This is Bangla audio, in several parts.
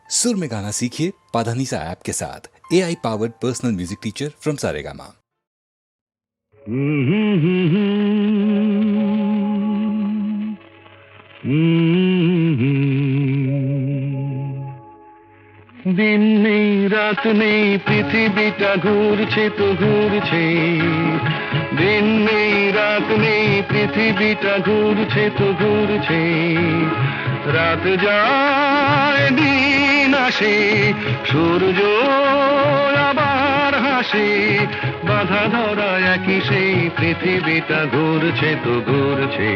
सुर में गाना सीखिए पाधानीसा ऐप के साथ। AI powered personal music teacher from Saregama. দিন নেই রাত নেই পৃথিবীটা ঘুরছে তো ঘুরছে, দিন নেই রাত নেই পৃথিবীটা ঘুরছে তো ঘুরছে, রাত যায় দিন আসে সূর্য আবার হাসে, বাধা ধরা একই সেই পৃথিবীটা ঘুরছে তো ঘুরছে,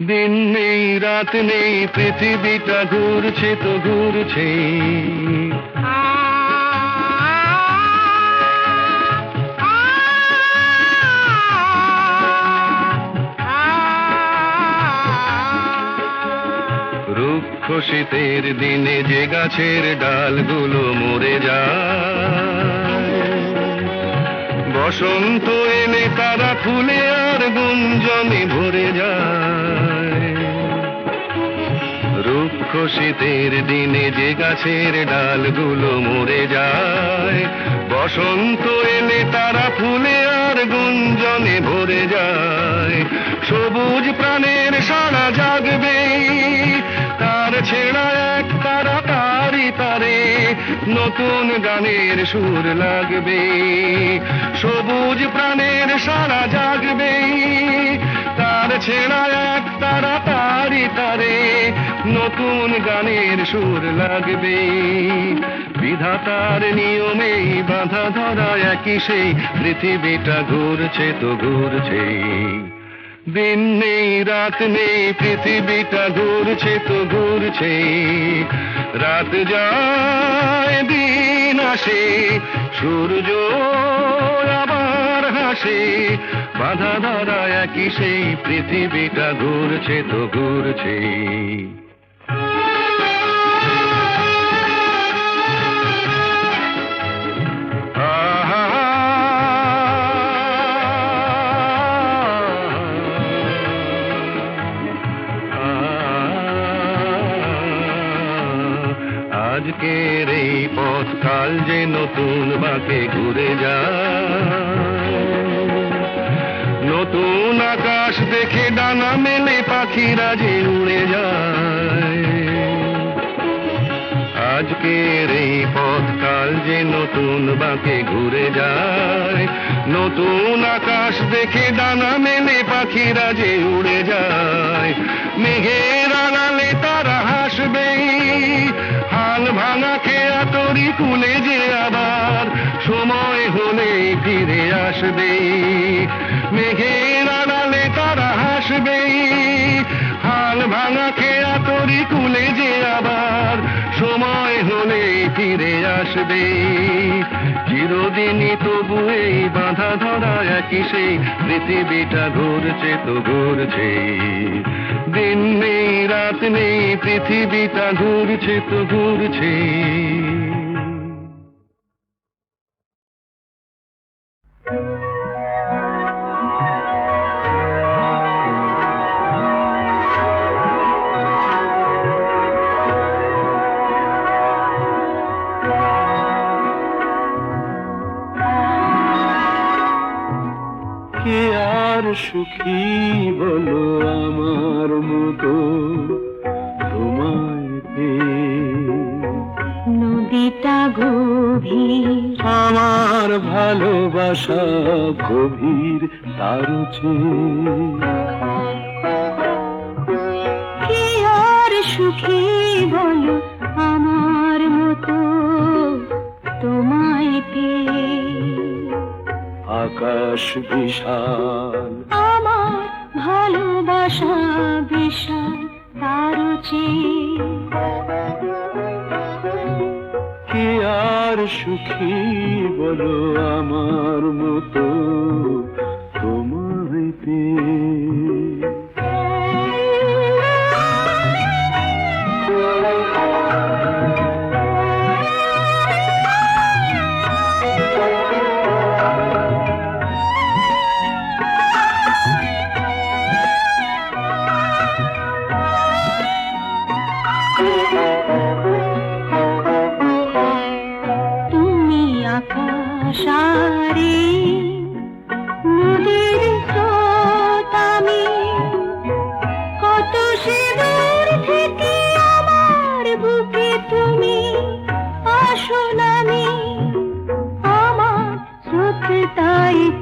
দিন নেই রাত নেই পৃথিবীটা ঘুরছে তো ঘুরছে। রুক্ষ শীতের দিনে যে গাছের ডালগুলো মরে যায়, বসন্ত এলে তারা ফুলে আর গুঞ্জনে ভরে যায়। রুক্ষ শীতের দিনে যে গাছের ডালগুলো মরে যায়, বসন্ত এলে তারা ফুলে আর গুঞ্জনে ভরে যায়। সবুজ প্রাণের সারা জাগবে, তার ছেঁড়া এক তারা তারি তারে নতুন গানের সুর লাগবে। সবুজ প্রাণের সারা জাগবে, তার ছেঁড়া এক তারা তারি তারে নতুন গানের সুর লাগবে। বিধাতার নিয়মে বাঁধা ধরা একই সেই পৃথিবীটা ঘুরছে তো ঘুরছে, দিন নেই রাত নেই পৃথিবীটা ঘুরছে তো ঘুরছে, রাত যায় দিন আসে সূর্য আবার হাসে, বাধা ধরা একই সেই পৃথিবীটা ঘুরছে তো ঘুরছে। আজকের এই পথ কাল যে নতুন বাঁকে ঘুরে যায়, নতুন আকাশ দেখে ডানা মেলে পাখিরা যে উড়ে যায়। আজকের এই পথ কাল যে নতুন বাঁকে ঘুরে যায়, নতুন আকাশ দেখে ডানা মেলে পাখিরা যে উড়ে যায়। মেঘের আড়ালে তারা হাসবে, হাল ভাঙা খেয়া তরি কুলে যে আবার সময় হলে ফিরে আসবে। মেঘের আড়ালে তারা হাসবে, হাল ভাঙা খেয়া তরি কুলে যে আবার সময় হলে ফিরে আসবে। চিরদিনই তবু এই বাঁধা ধরা একই সেই পৃথিবীটা ঘুরছে তো ঘুরছে, দিন নেই রাত নেই পৃথিবীটা ঘুরছে তো ঘুরছে। কে আর সুখী বলো আমার মতো তোমায় পেয়ে, নদীটা গভীর আমার ভালোবাসা গভীর তার চেয়ে। কে আর সুখী বলো আমার মতো তোমায় পেয়ে, আকাশ বিশাল আমার ভালোবাসা বিশাল তার চেয়ে। কে আর সুখী বলো আমার মতো তোমায় পেয়ে।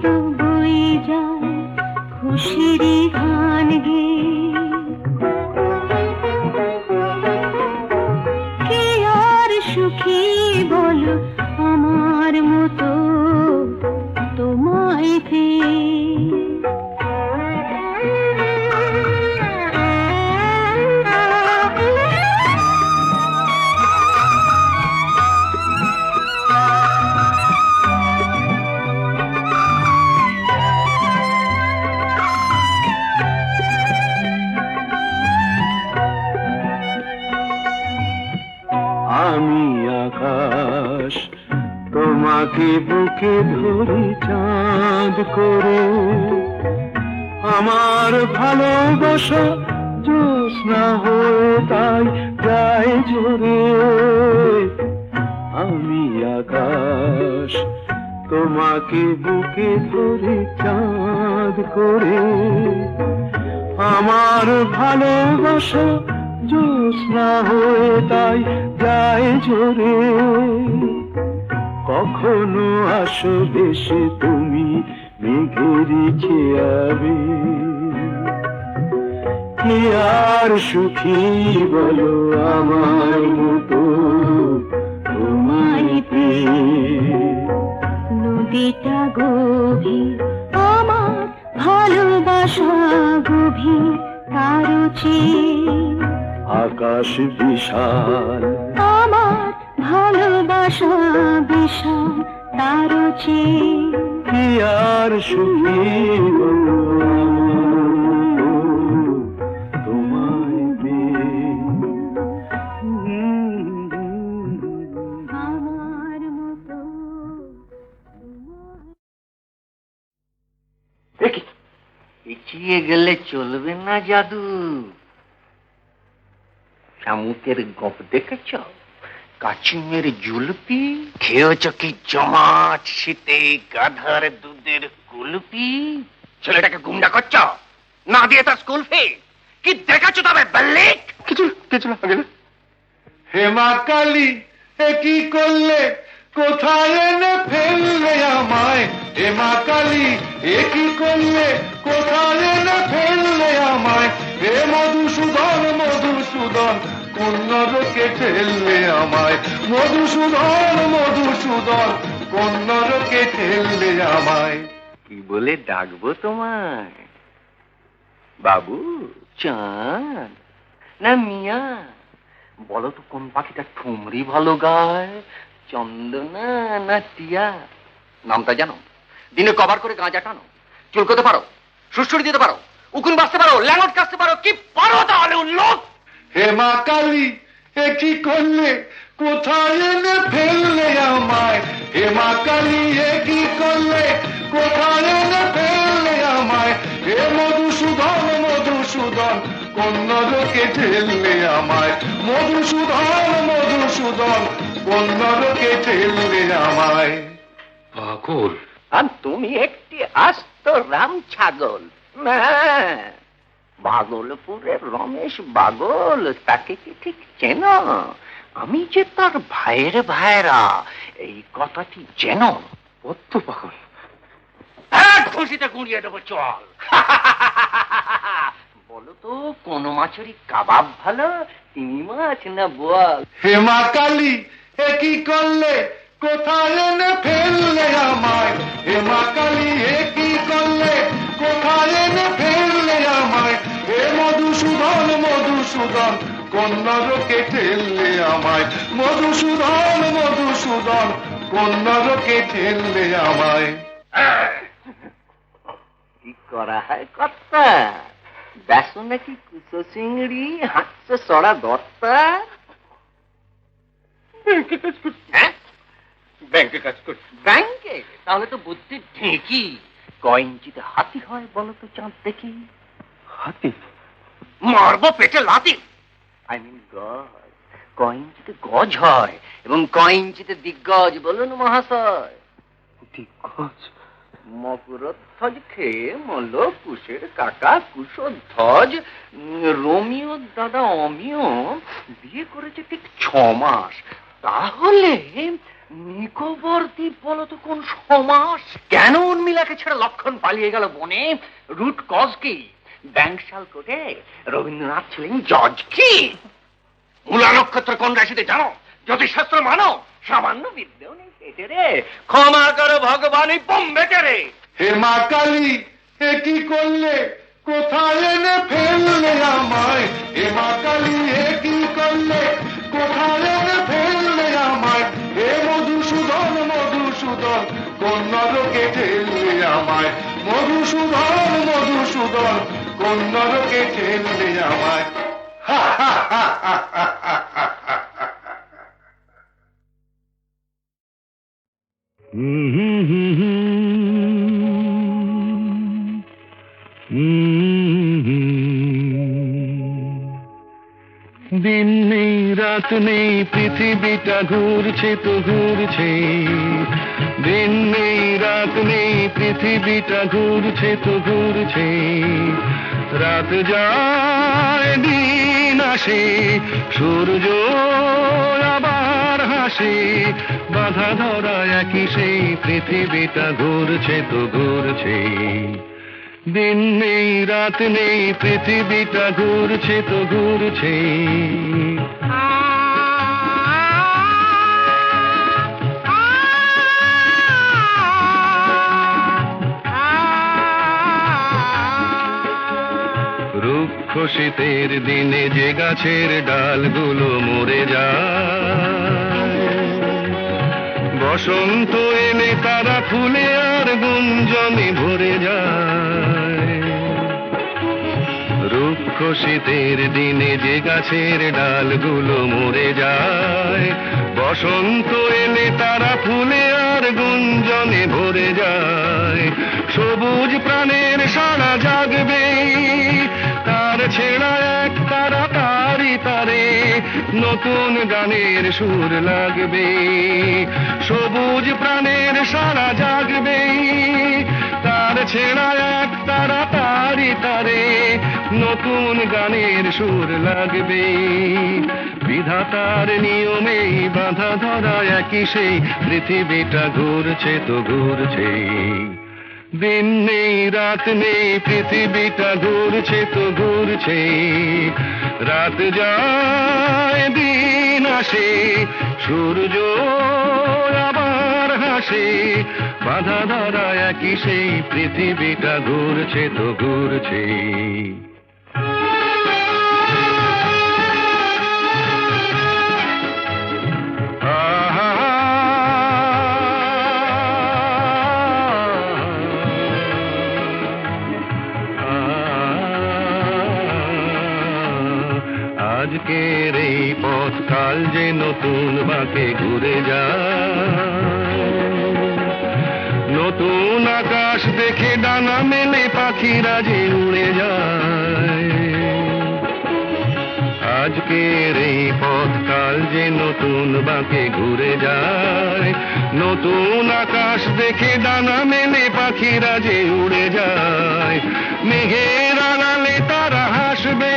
তো বয়ে যায় খুশিরই গান গেয়ে। কে আর সুখী বলো আমার মতো তোমায় পেয়ে। আমি আকাশ তোমাকে বুকে ধরি চাঁদ করে, আমার ভালোবাসা জ্যোৎস্না হয়ে তাই গায়ে জোরে। আমি আকাশ তোমাকে বুকে ধরি চাঁদ করে, আমার ভালোবাসা জ্যোৎস্না হয়ে তাই গায়ে জোরে। কখনো আসো দেশে তুমি মেঘেরই খেয়াবে, কে আর সুখী বলো আমার মতো তোমায় পেয়ে। নদীটা গভীর আমার ভালোবাসা গভীর তারও চেয়ে। আকাশ বিশাল আমার ভালোবাসা বিশাল তারও চেয়ে। কি আর সুখী বলো তোমায় পেয়ে। আমার মতো এগিয়ে গেলে চলবে না জাদু। শামুকের গপ দেখেছ? কাচিমের জুলপি খেয়েছ কি জমাট শীতে গাধার দুধের কুলপি? ছেলেটাকে গুন্ডা করছ না দিয়ে তার স্কুল ফি কি দেখেছো? তবে বাল্লিক কিছু লাগে না। হেমা কালী এ কি করলে, কোথায় এনে ফেললে আমায়? হেমা কালী এ কি করলে, কোথায় এনে ফেললে আমায়? হে মধুসূদন মধুসূদন কোন নরকে ঠেললে আমায়? মধুসূদন মধুসূদন কোন নরকে ঠেললে আমায়? কি বলে ডাকবো তোমায়? বাবু, চাঁদ না মিয়া? বলো তো কোন পাখিটা ঠুমরি ভালো গায়, চন্দনা না টিয়া? নামটা জানো? দিনে কভার করে গাঁজা টানো, চুলকোতে পারো, সুড়সুড়ি দিতে পারো, উকুন বাঁচতে পারো, ল্যাঙ্গট কাটতে পারো, কি পারো তাহলে উল্লোক? হেমা কালী এ কি করলে, কোথায় এনে ফেললে আমায়? হেমা কালী এ কি করলে, কোথায় এনে ফেললে আমায়? হে মধুসূদন মধুসূদন কোন নরকে ঠেললে আমায়? মধুসূদন মধুসূদন কোন নরকে ঠেললে আমায়? পাগল। আর তুমি একটি আস্ত রাম ছাগল না। ভাগলপুরের রমেশ বাগল, তাকে কি ঠিক চেনো? আমি যে তার ভাইয়ের ভাইরা, এই কথাটি যেন। কত পাগল। এক খুশিতে গুঁড়িয়ে দেবো, চল। বলো তো কোন মাছেরই কাবাব ভালো, চিংড়ি মাছ না বোয়াল? হেমা কালী এ কি করলে, কোথায় এনে ফেললে আমায়? হেমা কালী এ কি করলে, কোথায় এনে ফেললে আমায়? হে মধুসূদন মধুসূদন কোন নরকে ঠেললে আমায়? মধুসূদন মধুসূদন কোন নরকে ঠেললে আমায়? কি করা হয় কর্তা? বেসো নাকি কুচো চিংড়ি, হাঁটছে সরা দত্তা? হ্যাঁ, ব্যাংকে কাজ করছি। ব্যাংকে? তাহলে তো বুদ্ধি ঢেঁকি। কয় ইঞ্চিতে হাতি হয় বলো তো চাঁদ দেখি? হাতি? মারবো পেটে লাথি। আই মিন গজ। কয় ইঞ্চিতে গজ হয় এবং কয় ইঞ্চিতে দিগ্গজ বলুন মহাশয়? দিগ্গজ? মকরধ্বজ খেয়ে মল কুশের কাকা কুশধ্বজ। রোমিও দাদা অমিও বিয়ে করেছে ঠিক 6 মাস। তাহলে নিকোবর দ্বীপ বলো তো কোন সমাস? কেন উর্মিলাকে ছেড়ে লক্ষণ পালিয়ে গেল বনে? রুট কজ কি? ব্যাংকশাল কোটে রবীন্দ্রনাথ ছিলেন জজ কি? মূলা নক্ষত্র কোন রাশিতে জানো? জ্যোতিষশাস্ত্র মানো? সামান্য বিদ্যেও নেই পেটে রে। ক্ষমা করো ভগবান, এই বোম্বেতে রে। হে মা কালী, এ কি করলে? কোথায় এনে ফেললে আমায়? হে মা কালী, এ কি করলে? কোথায় এনে ফেললে আমায়? হে মধুসূদন, মধুসূদন, কোন নরকে ঠেললে আমায়? মধুসূদন, মধুসূদন, কোন নরকে ঠেললে আমায়? হা হা হা হা হা হা হা। দিন নেই রাত নেই পৃথিবীটা ঘুরছে তো ঘুরছে। দিন নেই রাত নেই পৃথিবীটা ঘুরছে তো ঘুরছে। রাত যায় দিন আসে, সূর্য আবার হাসে। বাধা ধরা একই সেই পৃথিবীটা ঘুরছে তো ঘুরছে। দিন নেই রাত নেই পৃথিবীটা ঘুরছে তো ঘুরছে। রুক্ষ শীতের দিনে যে গাছের ডালগুলো মরে যায়, বসন্ত এলে তারা ফুলে আর গুঞ্জনে ভরে যায়। রুক্ষ শীতের দিনে যে গাছের ডালগুলো মরে যায়, বসন্ত এলে তারা ফুলে আর গুঞ্জনে ভরে যায়। সবুজ প্রাণের সারা জাগবে, তার ছেঁড়া এক তারা তারি তারে নতুন গানের সুর লাগবে। সবুজ প্রাণের সারা জাগবে, তার ছেঁড়া এক তারা তারি তারে নতুন গানের সুর লাগবে। বিধাতার নিয়মেই বাঁধা ধরা একই সেই পৃথিবীটা ঘুরছে তো ঘুরছে। দিন নেই রাত নেই পৃথিবীটা ঘুরছে তো ঘুরছে। রাত যায় দিন আসে, সূর্য আবার হাসে। বাধা ধরা একই সেই পৃথিবীটা ঘুরছে তো ঘুরছে। আজকের এই পথ কাল যে নতুন বাঁকে ঘুরে যায়। নতুন আকাশ দেখে ডানা মেলে পাখিরা যে উড়ে যায়। আজকের এই পথ কাল যে নতুন বাঁকে ঘুরে যায়। নতুন আকাশ দেখে ডানা মেলে পাখিরা যে উড়ে যায়। মেঘের আড়ালে তারা হাসবে,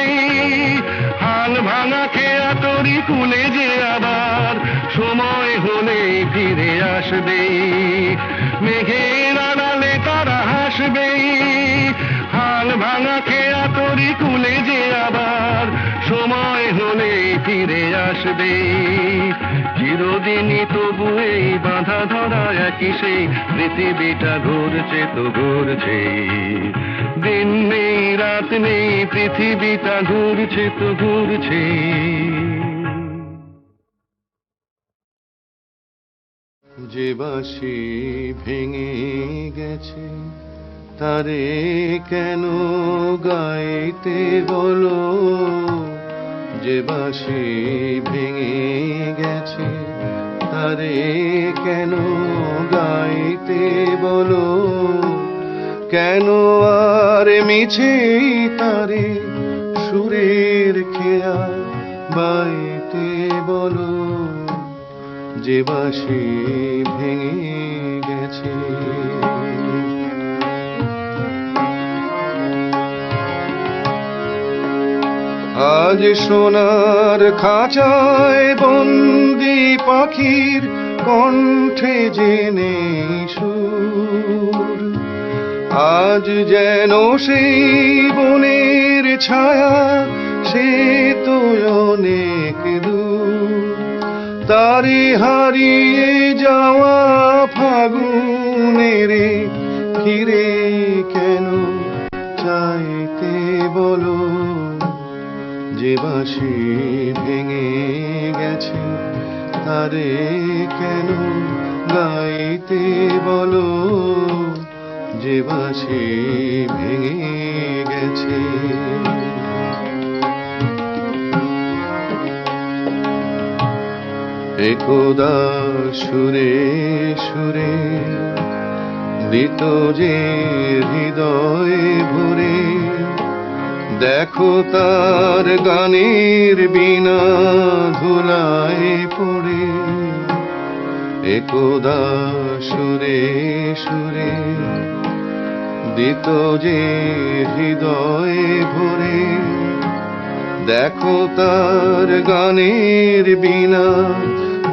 হাল ভাঙা খেয়া তরি কুলে যে আবার সময় হলে ফিরে আসবে। মেঘের আড়ালে তারা হাসবে, হাল ভাঙা খেয়া তরি কুলে যে আবার সময় হলে ফিরে আসবে। চিরদিনই তবু এই বাঁধা ধরা একই সেই পৃথিবীটা ঘুরছে তো ঘুরছে। দিন নেই রাত নেই পৃথিবীটা ঘুরছে তো ঘুরছে। যে বাঁশি ভেঙে গেছে তারে কেন গাইতে বলো? যে বাঁশি ভেঙে গেছে তারে কেন গাইতে বলো? কেন আর মিছে তারে সুরের খেয়াল বাইতে বলো? যে বাঁশি ভেঙে গেছে। আজ সোনার খাঁচায় বন্দি পাখির কণ্ঠে জেনে সুর। আজ যেন সেই বনের ছায়া, সে তো অনেক দূর। তারে হারিয়ে যাওয়া ফাগুনের ফিরে কেন চাইতে বলো, যে বাঁশি ভেঙে গেছে তারে কেন গাইতে বলো, যে বাঁশি ভেঙে গেছে। একদা সুরে সুরে দিত যে হৃদয় ভরে, দেখো তার গানের বিনা ধুলায় পড়ে। একদা সুরে সুরে দিত যে হৃদয় ভরে, দেখো তার গানের বিনা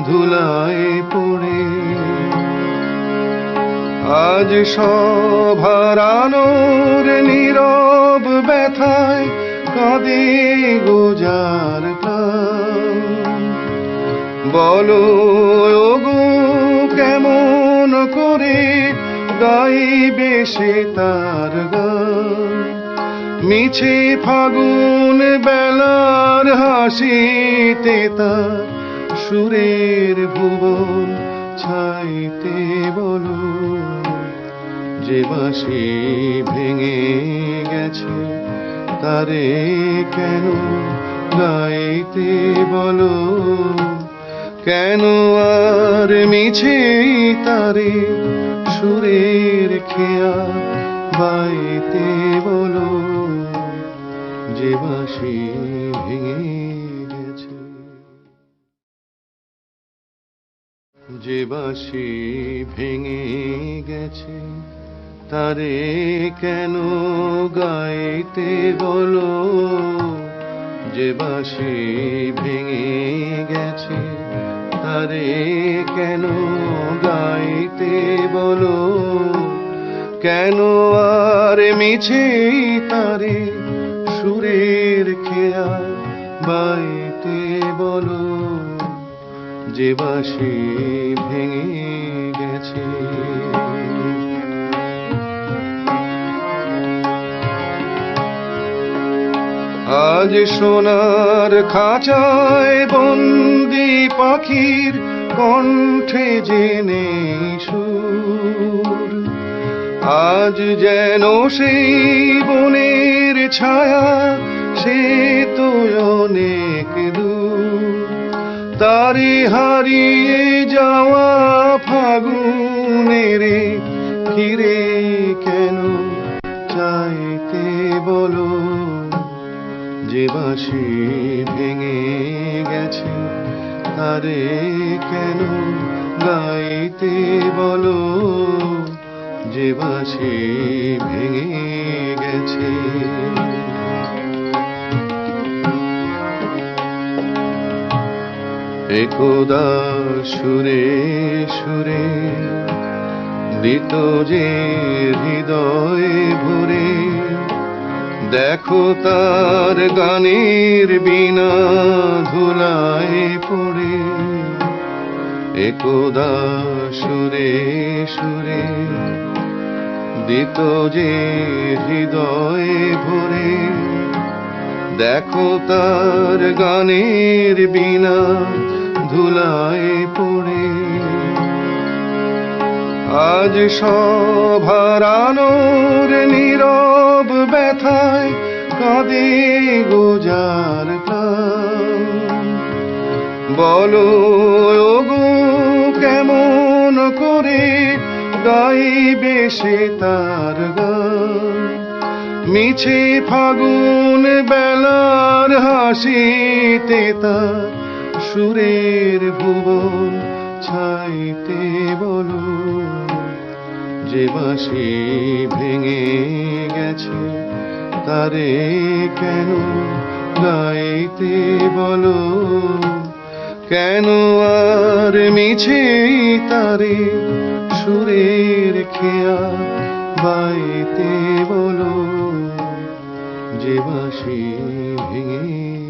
ধুলায় পড়ে। আজ সব হারানোর নীরব ব্যথায় কাঁদে গোজার প্রাণ। বলো ওগো কেমন করে গাইবে সে তার গান, মিছে ফাগুন বেলার হাসিতে তার সুরের ভুবন ছাইতে বলো, যে বাঁশি ভেঙে গেছে তারে কেন গাইতে বলো, কেন আর মিছে তারে সুরের খেয়া বাইতে বলো, যে বাঁশি ভেঙে গেছে, যে বাঁশি ভেঙে গেছে তারে কেন গাইতে বলো, যে বাঁশি ভেঙে গেছে তারে কেন গাইতে বলো, কেন আর মিছে তারে সুরের খেয়া বাইতে বলো, যে বাঁশি ভেঙে গেছে। আজ সোনার খাঁচায় বন্দি পাখির কণ্ঠে জেনে সুর। আজ যেন সেই বনের ছায়া, সে তো অনেক দূর। তারে হারিয়ে যাওয়া ফাগুনের ফিরে কেন চাইতে বলো, যে বাঁশি ভেঙে গেছে তারে কেন গাইতে বলো, যে বাঁশি ভেঙে গেছে। একদা সুরে সুরে দিত যে হৃদয় ভরে, দেখো তার গানের বিনা ধুলায় পড়ে। একদা সুরে সুরে দিত যে হৃদয় ভরে, দেখো তার গানের বিনা ধুলায় পড়ে। আজ সব হারানোর নীরব ব্যথায় কাঁদে গোজার প্রাণ। বলো ওগো কেমন করে গাইবে সে তার গান, মিছে ফাগুন বেলার হাসিতে তার সুরের ভুবন ছাইতে বলো, যে বাঁশি ভেঙে গেছে তারে কেন গাইতে বলো, কেন আর মিছে তারে সুরের খেয়া বাইতে বলো যে বাঁশি ভেঙে